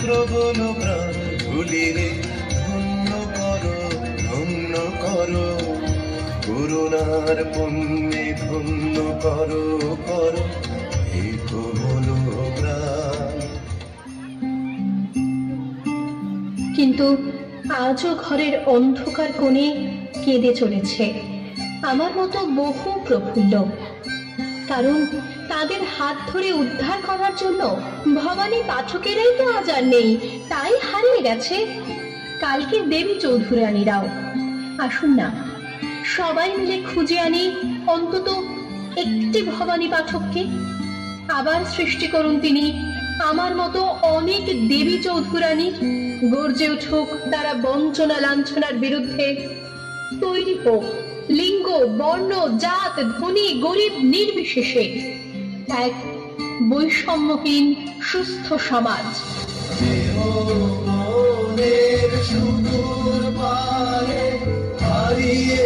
প্রবল প্রাণ ভুলিরে ধন্য করো, ধন্য করো, করুণার পুণ্যে ধন্য করো, করো এই কোমল প্রাণ। কিন্তু আজও ঘরের অন্ধকার কোণে কেঁদে চলেছে আমার মতো বহু প্রফুল্ল, কারণ তাদের হাত ধরে উদ্ধার করার জন্য ভবানী পাঠকেরাই তো আজ আর নেই, তাই হারিয়ে গেছে কালকে দেবী চৌধুরানীরাও। আসুন না, সবাই মিলে খুঁজে আনি অন্তত একটি ভবানী পাঠককে, আবার সৃষ্টি করুন তিনি আমার মতো অনেক দেবী চৌধুরানীর। গর্জে উঠুক তারা বঞ্চনা লাঞ্ছনার বিরুদ্ধে। তৈরি হোক লিঙ্গ, বর্ণ, জাত, ধনী গরিব নির্বিশেষে এক বৈষম্যহীন সুস্থ সমাজ। সুদূর পারে হারিয়ে